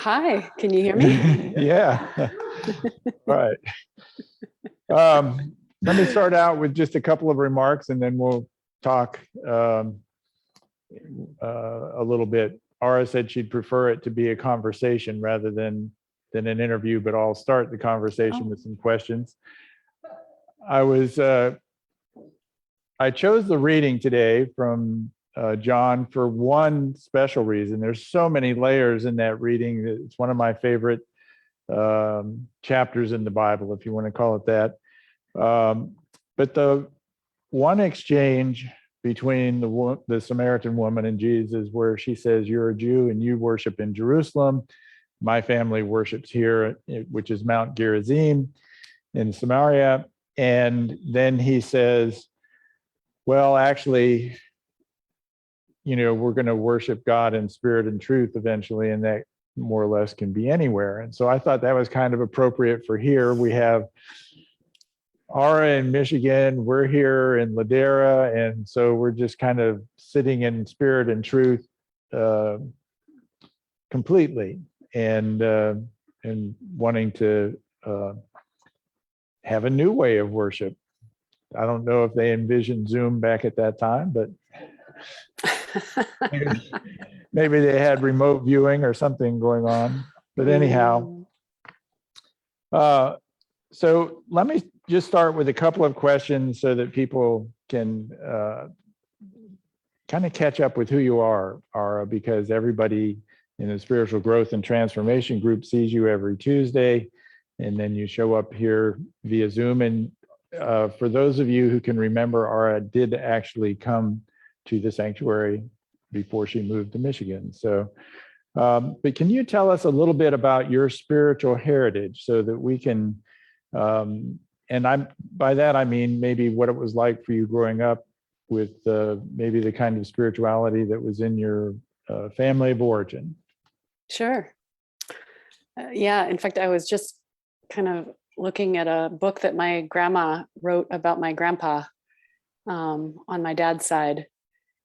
Hi, can you hear me? Yeah. All right. Let me start out with just a couple of remarks, and then we'll talk a little bit. Aras said she'd prefer it to be a conversation rather than an interview, but I'll start the conversation with some questions. I chose the reading today from John for one special reason. There's so many layers in that reading. It's one of my favorite chapters in the Bible, if you want to call it that. But the one exchange between the Samaritan woman and Jesus, where she says, "You're a Jew and you worship in Jerusalem. My family worships here, which is Mount Gerizim in Samaria." And then he says, well, actually, we're going to worship God in spirit and truth eventually, and that more or less can be anywhere. And so I thought that was kind of appropriate for here. We have Ara in Michigan, we're here in Ladera, and so we're just kind of sitting in spirit and truth completely, and wanting to have a new way of worship. I don't know if they envisioned Zoom back at that time, but maybe they had remote viewing or something going on. But anyhow, so let me just start with a couple of questions so that people can kind of catch up with who you are, Ara, because everybody in the spiritual growth and transformation group sees you every Tuesday, and then you show up here via Zoom. And for those of you who can remember, Ara did actually come to the sanctuary before she moved to Michigan. So, but can you tell us a little bit about your spiritual heritage so that we can, and by that I mean maybe what it was like for you growing up with maybe the kind of spirituality that was in your family of origin? Sure. Yeah, in fact, I was just kind of looking at a book that my grandma wrote about my grandpa on my dad's side.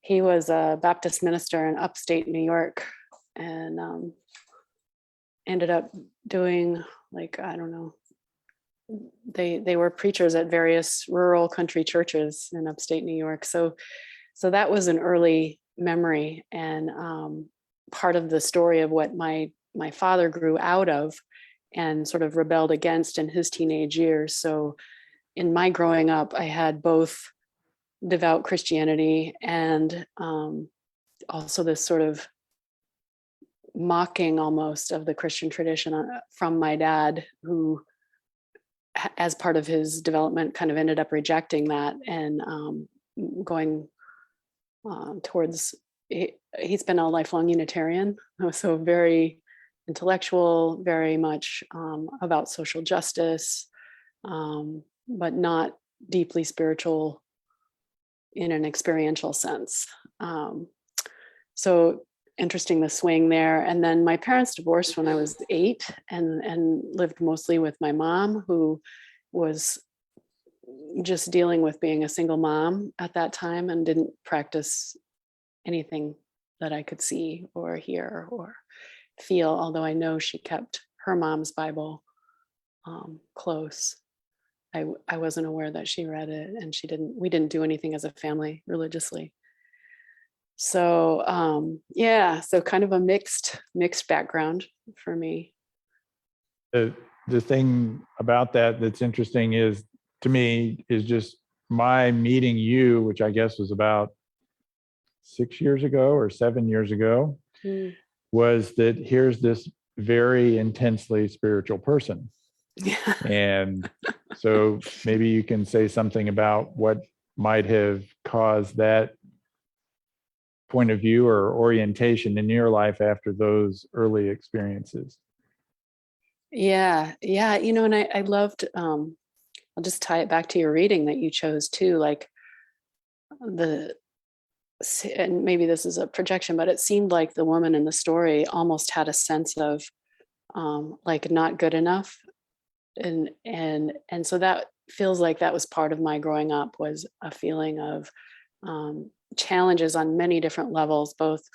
He was a Baptist minister in upstate New York, and ended up doing, like, I don't know, they were preachers at various rural country churches in upstate New York. So that was an early memory, and part of the story of what my father grew out of and sort of rebelled against in his teenage years. So in my growing up, I had both devout Christianity and also this sort of mocking almost of the Christian tradition from my dad, who, as part of his development, kind of ended up rejecting that and going towards, he's been a lifelong Unitarian, so very intellectual, very much about social justice, but not deeply spiritual in an experiential sense. So interesting, the swing there. And then my parents divorced when I was 8 and lived mostly with my mom, who was just dealing with being a single mom at that time and didn't practice anything that I could see or hear or feel, although I know she kept her mom's Bible close. I wasn't aware that she read it, and we didn't do anything as a family religiously. So yeah, so kind of a mixed background for me. The thing about that's interesting is, to me, is just my meeting you, which I guess was about 6 years ago or 7 years ago, was that here's this very intensely spiritual person. And so maybe you can say something about what might have caused that point of view or orientation in your life after those early experiences. Yeah. And I loved, I'll just tie it back to your reading that you chose too, like and maybe this is a projection, but it seemed like the woman in the story almost had a sense of like not good enough. And so that feels like that was part of my growing up, was a feeling of challenges on many different levels, both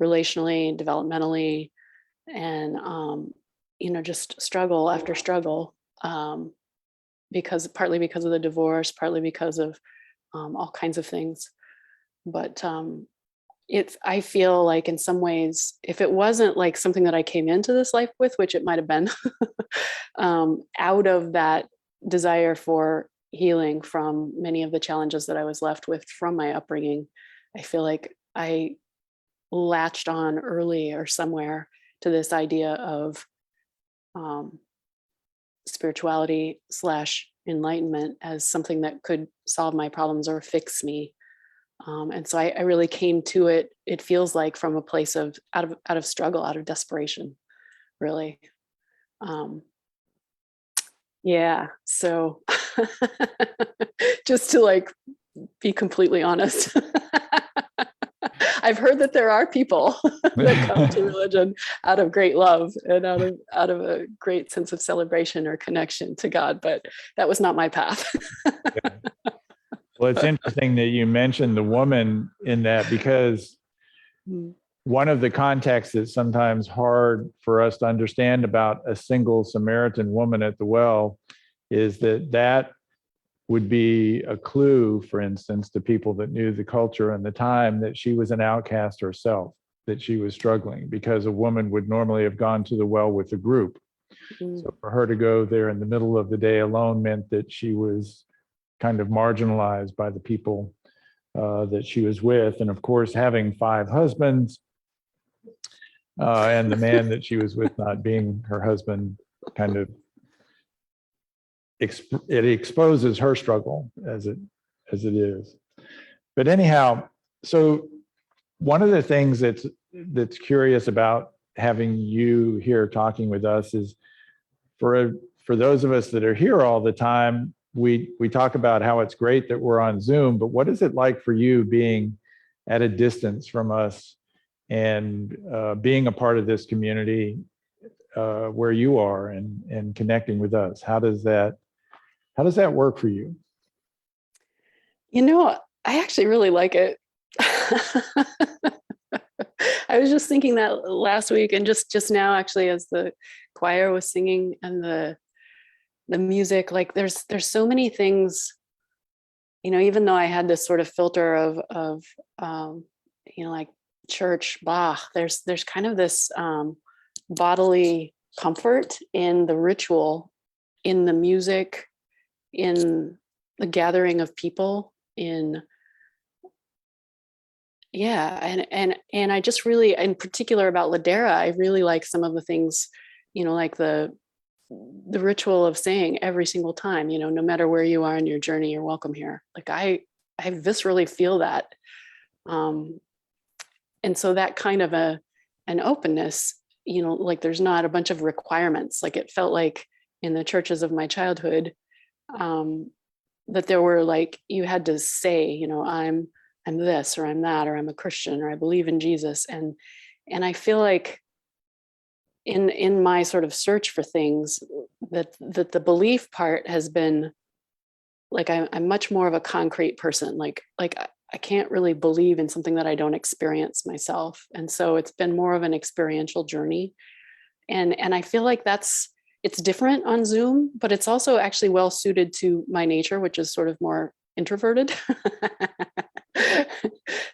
relationally, developmentally, and just struggle after struggle, partly because of the divorce, partly because of all kinds of things. But I feel like in some ways, if it wasn't like something that I came into this life with, which it might have been, out of that desire for healing from many of the challenges that I was left with from my upbringing, I feel like I latched on early or somewhere to this idea of spirituality / enlightenment as something that could solve my problems or fix me. And so I really came to it. It feels like from a place of out of struggle, out of desperation, really. Yeah. So just to like be completely honest, I've heard that there are people that come to religion out of great love and out of a great sense of celebration or connection to God, but that was not my path. Well, it's interesting that you mentioned the woman in that, because one of the contexts that's sometimes hard for us to understand about a single Samaritan woman at the well is that would be a clue, for instance, to people that knew the culture and the time, that she was an outcast herself, that she was struggling, because a woman would normally have gone to the well with a group. So for her to go there in the middle of the day alone meant that she was kind of marginalized by the people that she was with. And of course, having 5 husbands and the man that she was with not being her husband, kind of it exposes her struggle as it is. But anyhow, so one of the things that's curious about having you here talking with us is, for those of us that are here all the time, we talk about how it's great that we're on Zoom, but what is it like for you being at a distance from us and being a part of this community where you are and connecting with us? How does that work for you? I actually really like it. I was just thinking that last week, and just now, actually, as the choir was singing and the music, like there's so many things, even though I had this sort of filter of like church, blah, there's kind of this bodily comfort in the ritual, in the music, in the gathering of people, and I just really, in particular about Ladera, I really like some of the things, like the ritual of saying every single time, no matter where you are in your journey, you're welcome here. Like I viscerally feel that. And so that kind of an openness, like there's not a bunch of requirements. Like it felt like in the churches of my childhood, that there were like, you had to say, I'm this, or I'm that, or I'm a Christian, or I believe in Jesus. And I feel like in my sort of search for things, that the belief part has been like, I'm much more of a concrete person. Like I can't really believe in something that I don't experience myself. And so it's been more of an experiential journey. And I feel like it's different on Zoom, but it's also actually well suited to my nature, which is sort of more introverted.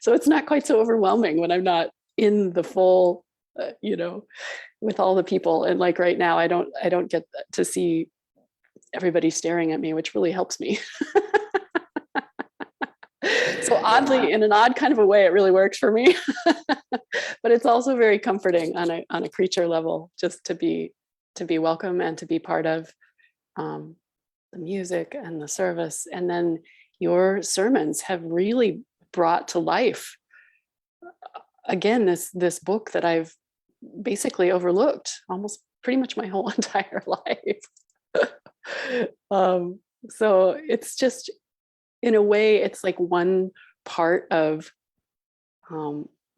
So it's not quite so overwhelming when I'm not in the full, with all the people. And like right now, I don't get to see everybody staring at me, which really helps me. So oddly, in an odd kind of a way, it really works for me. But it's also very comforting on a creature level, just to be welcome and to be part of the music and the service. And then your sermons have really brought to life, again, this book that I've basically overlooked almost pretty much my whole entire life. So it's just, in a way, it's like one part of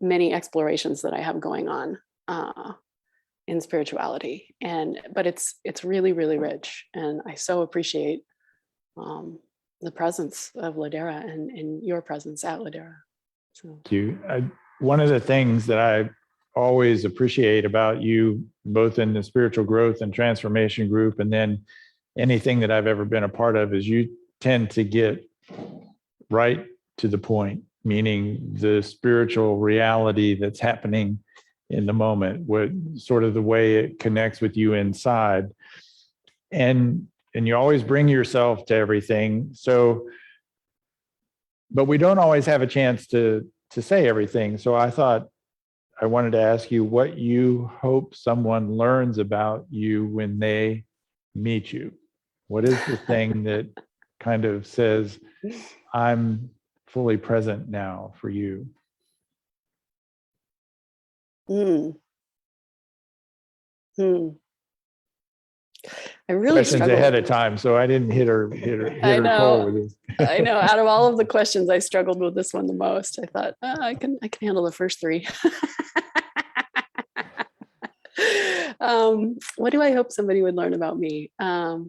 many explorations that I have going on in spirituality. But it's really, really rich. And I so appreciate the presence of Ladera and your presence at Ladera. So. Thank you. One of the things that I always appreciate about you, both in the spiritual growth and transformation group, and then anything that I've ever been a part of, is you tend to get right to the point, meaning the spiritual reality that's happening in the moment, what sort of the way it connects with you inside. And you always bring yourself to everything. So, but we don't always have a chance to say everything. So I thought I wanted to ask you what you hope someone learns about you when they meet you. What is the thing that kind of says, I'm fully present now for you? Hmm. Hmm. I really Questions struggle. ahead of time, so I didn't hit her I cold know. with this. I know. Out of all of the questions, I struggled with this one the most. I thought, I can handle the first three. What do I hope somebody would learn about me? I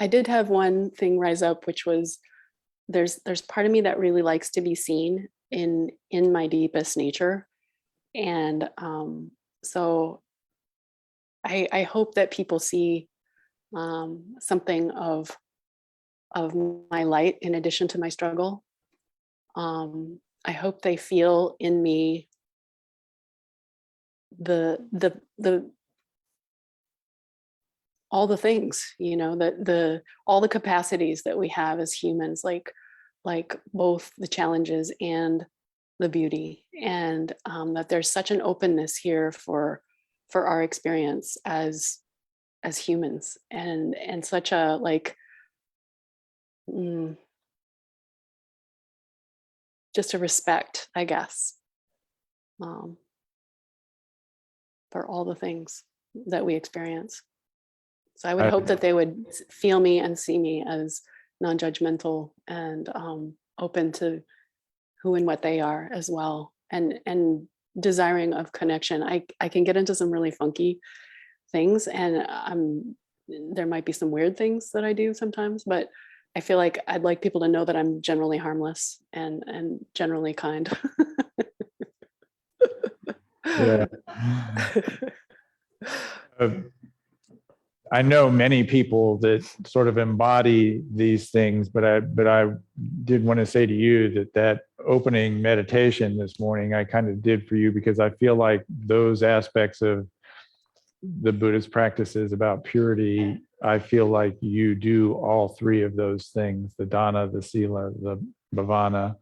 did have one thing rise up, which was there's part of me that really likes to be seen in my deepest nature, and so I hope that people see something of my light in addition to my struggle. I hope they feel in me the all the things, the all the capacities that we have as humans, like both the challenges and the beauty, and that there's such an openness here for our experience as humans, and such a just a respect, I guess, um, for all the things that we experience. So I would hope that they would feel me and see me as non-judgmental and open to who and what they are as well, and desiring of connection. I can get into some really funky things, and there might be some weird things that I do sometimes, but I feel like I'd like people to know that I'm generally harmless and generally kind. Yeah. I know many people that sort of embody these things, but I did want to say to you that opening meditation this morning, I kind of did for you, because I feel like those aspects of the Buddhist practices about purity, I feel like you do all three of those things: the dana, the sila, the bhavana.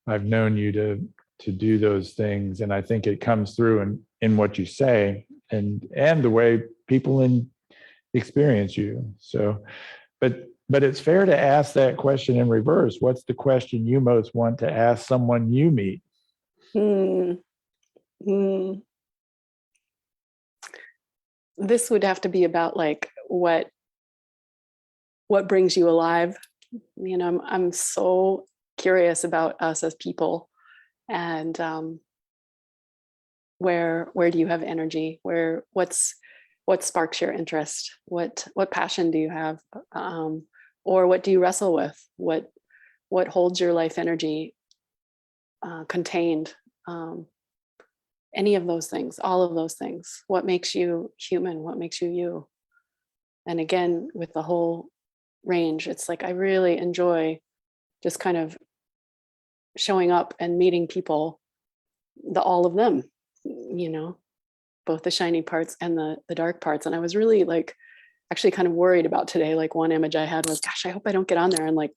I've known you to do those things, and I think it comes through in what you say, and the way people experience you. So, but it's fair to ask that question in reverse. What's the question you most want to ask someone you meet? This would have to be about what brings you alive. I'm so curious about us as people, and where do you have energy? What sparks your interest? What passion do you have? Or what do you wrestle with? What holds your life energy contained? Any of those things, all of those things. What makes you human? What makes you you? And again, with the whole range, it's like I really enjoy just kind of showing up and meeting people, all of them, both the shiny parts and the dark parts. And I was really actually kind of worried about today. Like one image I had was, gosh, I hope I don't get on there and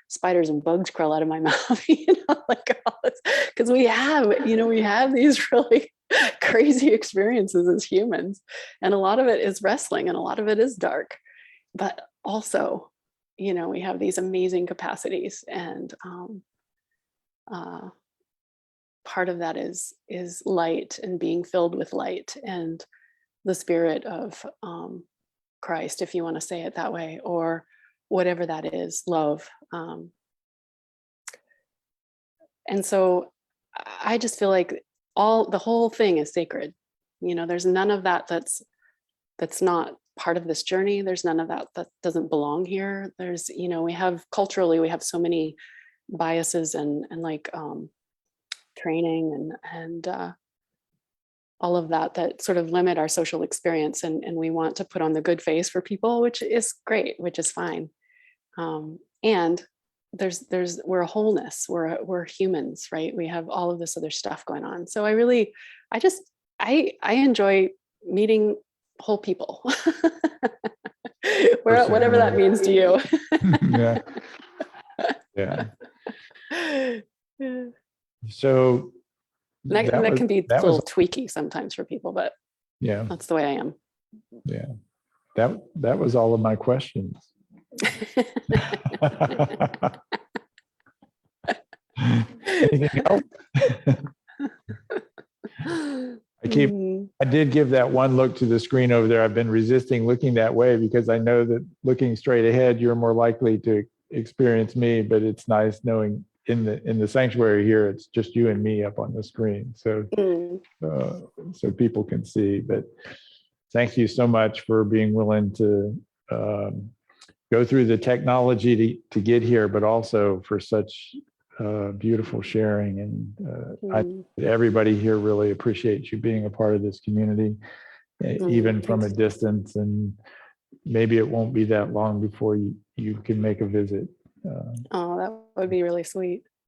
spiders and bugs crawl out of my mouth, because we have these really crazy experiences as humans, and a lot of it is wrestling and a lot of it is dark, but also, we have these amazing capacities, and part of that is light and being filled with light and the spirit of Christ, if you want to say it that way, or whatever that is, love. And so I just feel like the whole thing is sacred. There's none of that that's not part of this journey. There's none of that doesn't belong here. We have culturally, we have so many biases and training and all of that sort of limit our social experience, and we want to put on the good face for people, which is great, which is fine. And we're a wholeness, we're humans, right? We have all of this other stuff going on. So I enjoy meeting whole people. Whatever that means to you. Yeah. So that can be a that little was tweaky sometimes for people, but yeah, that's the way I am. yeah. That was all of my questions. Anything else? I did give that one look to the screen over there. I've been resisting looking that way because I know that looking straight ahead, you're more likely to experience me, but it's nice knowing in the sanctuary here, it's just you and me up on the screen. So, so people can see, but thank you so much for being willing to go through the technology to get here, but also for such beautiful sharing. And everybody here really appreciates you being a part of this community, even from a distance. And maybe it won't be that long before you can make a visit. Oh, that would be really sweet.